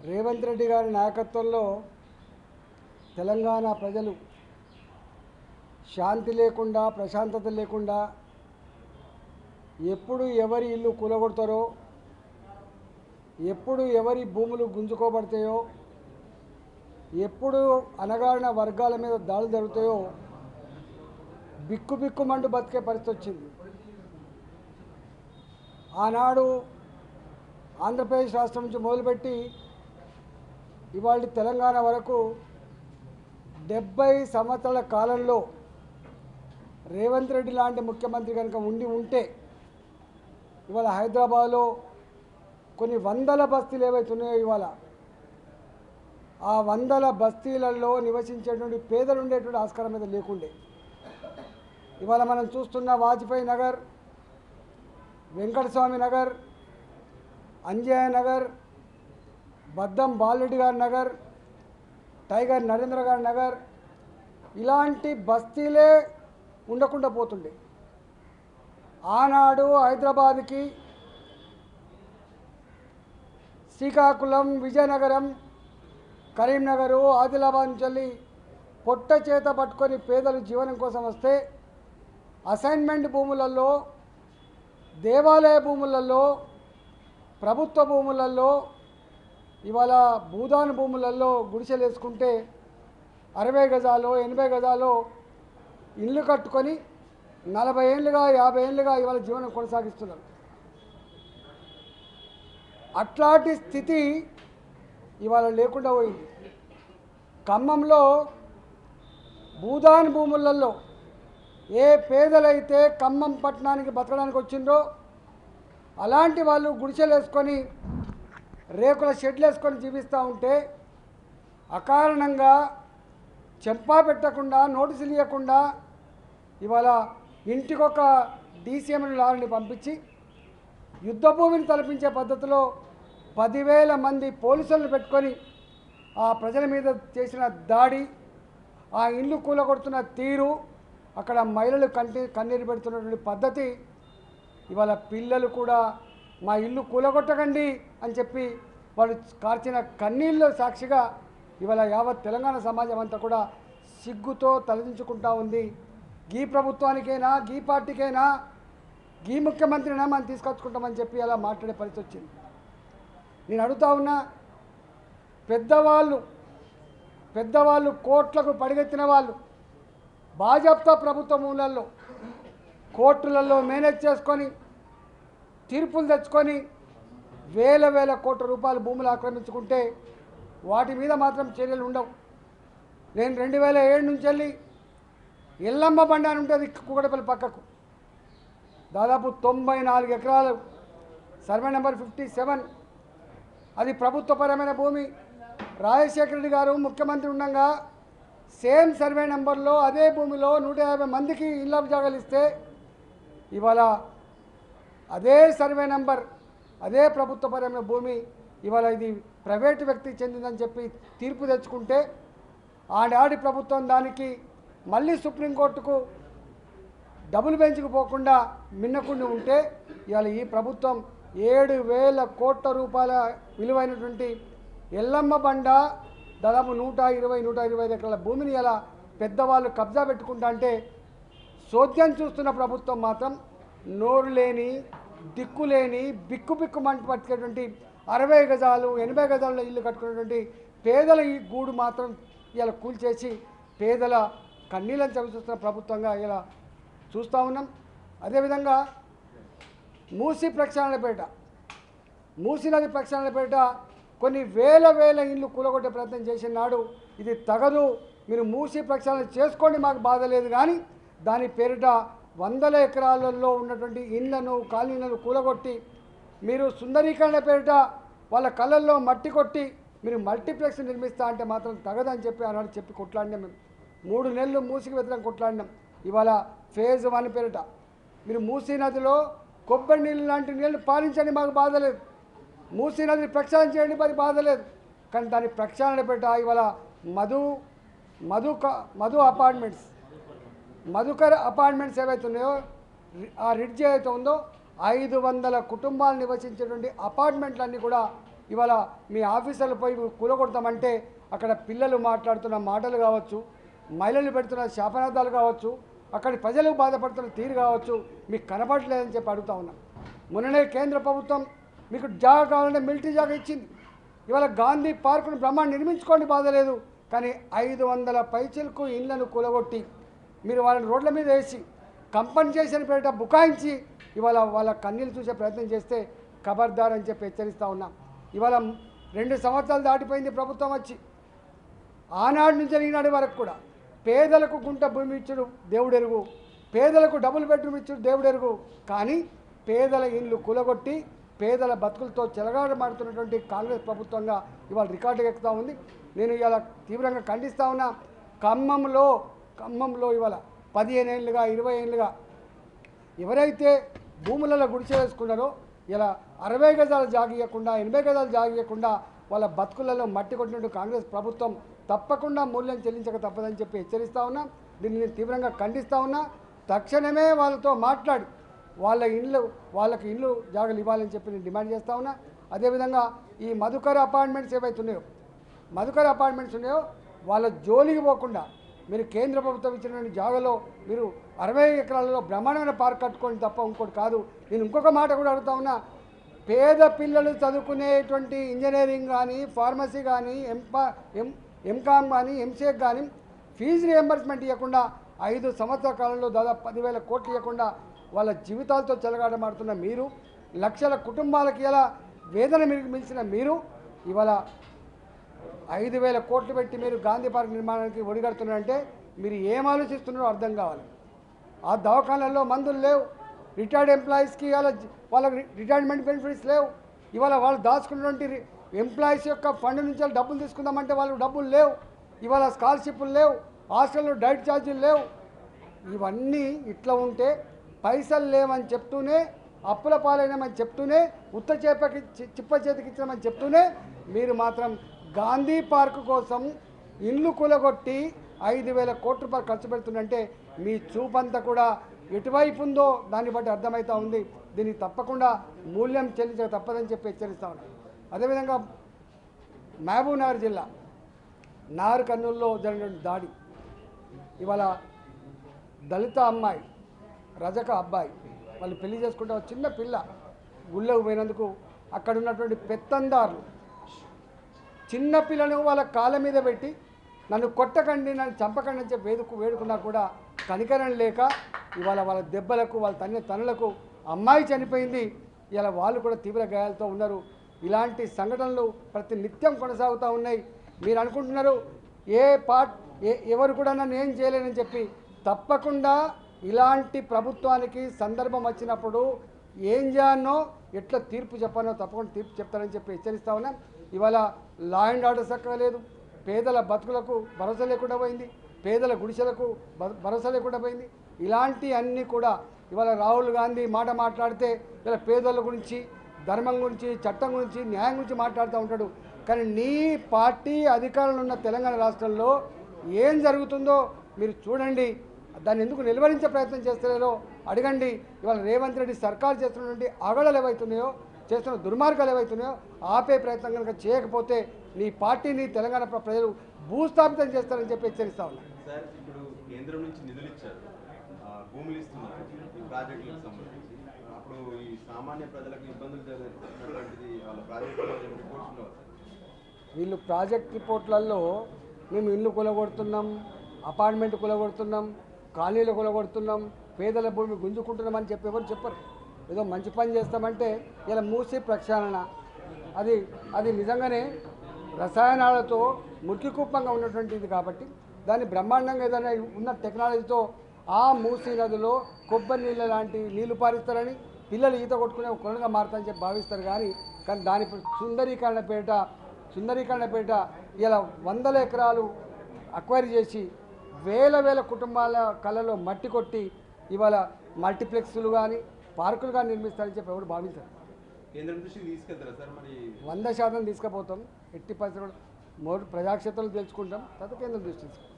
రేవంత్ రెడ్డి గారి నాయకత్వంలో తెలంగాణ ప్రజలు శాంతి లేకుండా ప్రశాంతత లేకుండా ఎప్పుడు ఎవరి ఇల్లు కూలగొడతారో, ఎప్పుడు ఎవరి భూములు గుంజుకోబడతాయో, ఎప్పుడు అణగారిన వర్గాల మీద దాడులు జరుగుతాయో బిక్కుబిక్కుమంటూ బతికే పరిస్థితి వచ్చింది. ఆనాడు ఆంధ్రప్రదేశ్ రాష్ట్రం నుంచి మొదలుపెట్టి ఇవాళ తెలంగాణ వరకు 70 సంవత్సరాల కాలంలో రేవంత్ రెడ్డి లాంటి ముఖ్యమంత్రి కనుక ఉంటే ఇవాళ హైదరాబాద్లో కొన్ని వందల బస్తీలు ఏవైతున్నాయో ఇవాళ ఆ వందల బస్తీలలో నివసించేటువంటి పేదలు ఉండేటువంటి ఆస్కారం మీద లేకుండే. ఇవాళ మనం చూస్తున్న వాజ్పేయి నగర్, వెంకటస్వామి నగర్, అంజయ్య నగర్, బద్దం బాలరెడ్డి గారి నగర్, టైగర్ నరేంద్ర గారి నగర్, ఇలాంటి బస్తీలే ఉండకుండా పోతుండే. ఆనాడు హైదరాబాద్కి శ్రీకాకుళం, విజయనగరం, కరీంనగరు, ఆదిలాబాద్ నుంచి పొట్ట చేత పట్టుకొని పేదలు జీవనం కోసం వస్తే అసైన్మెంట్ భూములలో, దేవాలయ భూములలో, ప్రభుత్వ భూములలో, ఇవాళ భూదాన భూములలో గుడిసెలు వేసుకుంటే 60 గజాలు 80 గజాలు ఇల్లు కట్టుకొని 40 ఏళ్ళుగా 50 ఏళ్ళుగా ఇవాళ జీవనం కొనసాగిస్తున్నారు. అట్లాంటి స్థితి ఇవాళ లేకుండా పోయింది. ఖమ్మంలో భూదాన్ భూములలో ఏ పేదలైతే ఖమ్మం పట్టణానికి బతకడానికి వచ్చిందో అలాంటి వాళ్ళు గుడిసెలు వేసుకొని రేకుల షెడ్లు వేసుకొని జీవిస్తూ ఉంటే అకారణంగా చెంపా పెట్టకుండా నోటీసులు ఇవ్వకుండా ఇవాళ ఇంటికొక డీసీఎంని లారీని పంపించి యుద్ధ భూమిని తలపించే పద్ధతిలో 10,000 మంది పోలీసులను పెట్టుకొని ఆ ప్రజల మీద చేసిన దాడి, ఆ ఇల్లు కూలగొడుతున్న తీరు, అక్కడ మహిళలు కన్నీరు పెడుతున్నటువంటి పద్ధతి, ఇవాళ పిల్లలు కూడా మా ఇల్లు కూలగొట్టకండి అని చెప్పి వాళ్ళు కార్చిన కన్నీళ్ళు సాక్షిగా ఇవాళ యావత్ తెలంగాణ సమాజం అంతా కూడా సిగ్గుతో తలదించుకుంటా ఉంది. గీ ప్రభుత్వానికైనా, గీ పార్టీకైనా, గీ ముఖ్యమంత్రినా మనం తీసుకొచ్చుకుంటామని చెప్పి అలా మాట్లాడే పరిస్థితి వచ్చింది. నేను అడుగుతా ఉన్నా, పెద్దవాళ్ళు కోట్లకు పడిగెత్తిన వాళ్ళు భాజపా ప్రభుత్వ మూలల్లో కోర్టులలో మేనేజ్ చేసుకొని తీర్పులు తెచ్చుకొని వేల కోట్ల రూపాయల భూములు ఆక్రమించుకుంటే వాటి మీద మాత్రం చర్యలు ఉండవు. నేను 2007 నుంచి వెళ్ళి ఎల్లమ్మ బండ అని ఉంటుంది కూకటపల్లి పక్కకు, దాదాపు 94 ఎకరాలు, సర్వే నెంబర్ 57, అది ప్రభుత్వపరమైన భూమి. రాజశేఖర రెడ్డి గారు ముఖ్యమంత్రి ఉండగా సేమ్ సర్వే నెంబర్లో అదే భూమిలో 150 మందికి ఇళ్ళ జాగాలు ఇస్తే ఇవాళ అదే సర్వే నెంబర్, అదే ప్రభుత్వపరమైన భూమి ఇవాళ ఇది ప్రైవేటు వ్యక్తికి చెందిందని చెప్పి తీర్పు తెచ్చుకుంటే ఆనాటి ప్రభుత్వం దానికి మళ్ళీ సుప్రీంకోర్టుకు డబుల్ బెంచ్కు పోకుండా మిన్నకుండా ఉంటే ఇవాళ ఈ ప్రభుత్వం 7,000 కోట్ల రూపాయల విలువైనటువంటి ఎల్లమ్మ బండ దాదాపు 125 ఎకరాల భూమిని ఇలా పెద్దవాళ్ళు కబ్జా పెట్టుకుంటా అంటే చోద్యం చూస్తున్న ప్రభుత్వం మాత్రం నోరు లేని, దిక్కులేని, బిక్కుమంటూ పట్టుకునేటువంటి 60 గజాలు 80 గజాల ఇల్లు కట్టుకునేటువంటి పేదల ఈ గూడు మాత్రం ఇలా కూల్చేసి పేదల కన్నీళ్ళని చవిచూస్తున్న ప్రభుత్వంగా ఇలా చూస్తూ ఉన్నాం. అదేవిధంగా మూసీ నది ప్రక్షాళనపేట కొన్ని వేల ఇళ్ళు కూలగొట్టే ప్రయత్నం చేసిన నాడు ఇది తగదు, మీరు మూసీ ప్రక్షాళన చేసుకోండి, మాకు బాధ లేదు, కానీ దాని పేరిట వందల ఎకరాలలో ఉన్నటువంటి ఇళ్లను కాలనీలను కూలగొట్టి మీరు సుందరీకరణ పేరిట వాళ్ళ కళ్ళల్లో మట్టి కొట్టి మీరు మల్టీప్లెక్స్ నిర్మిస్తా అంటే మాత్రం తగదని చెప్పి ఆనాడు చెప్పి కొట్లాడినాం. మేము 3 నెలలు మూసీకి వ్యతిరేకంగా కొట్లాడినాం. ఇవాళ ఫేజ్ 1 పేరిట మీరు మూసీ నదిలో కొబ్బరి నీళ్ళు లాంటి నీళ్ళు పాలించండి, మాకు బాధ లేదు, మూసీ నదిని ప్రక్షాళన చేయండి, మరి బాధ లేదు, కానీ దాని ప్రక్షాళన పేరిట ఇవాళ మధుకర్ అపార్ట్మెంట్స్ ఏవైతే ఉన్నాయో ఆ రిడ్జ్ ఏదైతే ఉందో 500 కుటుంబాలు నివసించేటువంటి అపార్ట్మెంట్లన్నీ కూడా ఇవాళ మీ ఆఫీసర్లు పోయి కూలగొడతామంటే అక్కడ పిల్లలు మాట్లాడుతున్న మాటలు కావచ్చు, మహిళలు పెడుతున్న శాపనార్థాలు కావచ్చు, అక్కడి ప్రజలకు బాధపడుతున్న తీరు కావచ్చు మీకు కనపడలేదని చెప్పి అడుగుతా ఉన్నాం. మొన్ననే కేంద్ర ప్రభుత్వం మీకు జాగా కావాలంటే మిలిటరీ జాగా ఇచ్చింది. ఇవాళ గాంధీ పార్కును బ్రహ్మాండ నిర్మించుకోండి బాధ లేదు, కానీ 500 పైచలకు ఇళ్లను కూలగొట్టి మీరు వాళ్ళని రోడ్ల మీద వేసి కంపెన్సేషన్ పేరిట బుకాయించి ఇవాళ వాళ్ళ కన్నీళ్ళు చూసే ప్రయత్నం చేస్తే ఖబర్దార్ అని చెప్పి హెచ్చరిస్తూ ఉన్నాం. ఇవాళ 2 సంవత్సరాలు దాటిపోయింది ప్రభుత్వం వచ్చి. ఆనాడు నుంచి ఈనాడు వరకు కూడా పేదలకు గుంట భూమి ఇచ్చుడు దేవుడెరుగు, పేదలకు డబుల్ బెడ్రూమ్ ఇచ్చుడు దేవుడెరుగు, కానీ పేదల ఇళ్ళు కూలగొట్టి పేదల బతుకులతో చెలగాటమాడుతున్నటువంటి కాంగ్రెస్ ప్రభుత్వంగా ఇవాళ రికార్డు ఎక్కుతూ ఉంది. నేను ఇవాళ తీవ్రంగా ఖండిస్తూ ఉన్నా. ఖమ్మంలో ఇవాళ 15 ఏళ్ళుగా 20 ఏళ్ళుగా ఎవరైతే భూములలో గుడిసె వేసుకున్నారో ఇలా 60 గజాలు జాగియకుండా 80 గజాలు జాగియకుండా వాళ్ళ బతుకులలో మట్టి కొట్టినట్టు కాంగ్రెస్ ప్రభుత్వం తప్పకుండా మూల్యం చెల్లించక తప్పదని చెప్పి హెచ్చరిస్తూ ఉన్నా. దీన్ని నేను తీవ్రంగా ఖండిస్తూ ఉన్నా. తక్షణమే వాళ్ళతో మాట్లాడి వాళ్ళకి ఇల్లు జాగాలు ఇవ్వాలని చెప్పి నేను డిమాండ్ చేస్తూ ఉన్నా. అదేవిధంగా ఈ మధుకర్ అపార్ట్మెంట్స్ ఏవైతే ఉన్నాయో వాళ్ళ జోలికి పోకుండా మీరు కేంద్ర ప్రభుత్వం ఇచ్చినటువంటి జాగాలో మీరు 60 ఎకరాలలో బ్రహ్మాండమైన పార్క్ కట్టుకోండి తప్ప ఇంకోటి కాదు. నేను ఇంకొక మాట కూడా అడుగుతా ఉన్నా. పేద పిల్లలు చదువుకునేటువంటి ఇంజనీరింగ్ కానీ, ఫార్మసీ కానీ, ఎంకామ్ కానీ, ఎంసీఏ కానీ ఫీజు రియంబర్స్మెంట్ ఇవ్వకుండా 5 సంవత్సరాల కాలంలో దాదాపు 10,000 కోట్లు ఇవ్వకుండా వాళ్ళ జీవితాలతో చెలగాటమాడుతున్న మీరు, లక్షల కుటుంబాలకి ఇలా వేదన మిలిచిన మీరు ఇవాళ 5,000 కోట్లు పెట్టి మీరు గాంధీ పార్క్ నిర్మాణానికి ఒడిగడుతున్నారంటే మీరు ఏం ఆలోచిస్తున్నారో అర్థం కావాలి. ఆ దవాఖానాల్లో మందులు లేవు, రిటైర్డ్ ఎంప్లాయీస్కి ఇవాళ వాళ్ళకి రిటైర్మెంట్ బెనిఫిట్స్ లేవు. ఇవాళ వాళ్ళు దాచుకున్నటువంటి ఎంప్లాయీస్ యొక్క ఫండ్ నుంచి డబ్బులు తీసుకుందామంటే వాళ్ళకి డబ్బులు లేవు. ఇవాళ స్కాలర్షిప్లు లేవు, హాస్టల్లో డైట్ ఛార్జీలు లేవు. ఇవన్నీ ఇట్లా ఉంటే పైసలు లేవని చెప్తూనే, అప్పుల పాలైనామని చెప్తూనే, ఉత్త చిప్ప చేతికి ఇచ్చామని చెప్తూనే మీరు మాత్రం గాంధీ పార్కు కోసం ఇల్లు కూలగొట్టి 5,000 కోట్ల రూపాయలు ఖర్చు పెడుతుందంటే మీ చూపంతా కూడా ఎటువైపు ఉందో దాన్ని బట్టి అర్థమవుతూ ఉంది. దీనికి తప్పకుండా మూల్యం చెల్లించక తప్పదని చెప్పి హెచ్చరిస్తూ ఉన్నాం. అదేవిధంగా మహబూబ్ నగర్ జిల్లా నార్కర్నూలులో జరిగిన దాడి, ఇవాళ దళిత అమ్మాయి రజక అబ్బాయి వాళ్ళు పెళ్లి చేసుకుంటే ఒక చిన్న పిల్ల గుళ్ళకు పోయినందుకు అక్కడ ఉన్నటువంటి పెత్తందారులు చిన్న పిల్లను వాళ్ళ కాళ్ళ మీద పెట్టి నన్ను కొట్టకండి, నన్ను చంపకండి అని చెప్పి వేడుకున్నా కూడా కనికరం లేక ఇవాళ వాళ్ళ దెబ్బలకు, వాళ్ళ తన్నులకు అమ్మాయి చనిపోయింది. ఇలా వాళ్ళు కూడా తీవ్ర గాయాలతో ఉన్నారు. ఇలాంటి సంఘటనలు ప్రతి నిత్యం కొనసాగుతూ ఉన్నాయి. మీరు అనుకుంటున్నారు ఎవరు కూడా నన్ను ఏం చేయలేనని చెప్పి. తప్పకుండా ఇలాంటి ప్రభుత్వానికి సందర్భం వచ్చినప్పుడు ఏం చేయాలనో, ఎట్లా తీర్పు చెప్పానో తప్పకుండా తీర్పు చెప్తారని చెప్పి హెచ్చరిస్తూ ఉన్నాం. ఇవాళ లా అండ్ ఆర్డర్ చక్కగా లేదు, పేదల బతుకులకు భరోసా లేకుండా పోయింది, పేదల గుడిసెలకు భరోసా లేకుండా పోయింది. ఇలాంటి అన్నీ కూడా ఇవాళ రాహుల్ గాంధీ మాట్లాడితే ఇలా పేదల గురించి, ధర్మం గురించి, చట్టం గురించి, న్యాయం గురించి మాట్లాడుతూ ఉంటాడు. కానీ నీ పార్టీ అధికారంలో ఉన్న తెలంగాణ రాష్ట్రంలో ఏం జరుగుతుందో మీరు చూడండి. దాన్ని ఎందుకు నిలువరించే ప్రయత్నం చేస్తలేరో అడగండి. ఇవాళ రేవంత్ రెడ్డి సర్కారు చేస్తున్నటువంటి ఆగడాలు ఏవైతున్నాయో, చేస్తున్న దుర్మార్గాలు ఏవైతున్నాయో ఆపే ప్రయత్నం కనుక చేయకపోతే నీ పార్టీని తెలంగాణ ప్రజలు భూస్థాపితం చేస్తారని చెప్పి హెచ్చరిస్తా ఉన్నారు. సార్, ఇప్పుడు కేంద్రం నుంచి నిధులు ఇచ్చారు, భూములు ఇస్తున్నారు ఈ ప్రాజెక్టులకు సంబంధించి. అప్పుడు ఈ సామాన్య ప్రజలకు ఇబ్బందులు జరిగినటువంటిది వాళ్ళ ప్రాజెక్టులో రిపోర్ట్స్లో వీళ్ళు ప్రాజెక్ట్ రిపోర్ట్లలో మేము ఇల్లు కూలగొడుతున్నాం, అపార్ట్మెంట్ కూలగొడుతున్నాం, కాలనీలు కూలగొడుతున్నాం, పేదల భూమి గుంజుకుంటున్నామని చెప్పి ఎవరు చెప్పరు. ఏదో మంచి పని చేస్తామంటే ఇలా మూసి ప్రక్షాళన అది నిజంగానే రసాయనాలతో మురికి కుప్పంగా ఉన్నటువంటిది కాబట్టి దాన్ని బ్రహ్మాండంగా ఏదైనా ఉన్న టెక్నాలజీతో ఆ మూసీ నదిలో కొబ్బరి నీళ్ళ లాంటి నీళ్లు పారిస్తారని పిల్లలు ఈత కొట్టుకునే ఒక కొనగా మారుతారని చెప్పి భావిస్తారు. కానీ దాని సుందరీకరణ పేట ఇలా 100 ఎకరాలు అక్వైర్ చేసి వేల కుటుంబాల కళ్ళలో మట్టి కొట్టి ఇవాళ మల్టీప్లెక్స్లు కానీ పార్కులు కానీ నిర్మిస్తారని చెప్పి ఎవరు భావించారు. కేంద్రం దృష్టికి తీసుకెళ్తారా సార్? మరి 100% తీసుకుపోతాం. ఎట్టి పరిస్థితుల్లో ప్రజాక్షేత్రాలు తెలుసుకుంటాం, తర్వాత కేంద్రం దృష్టి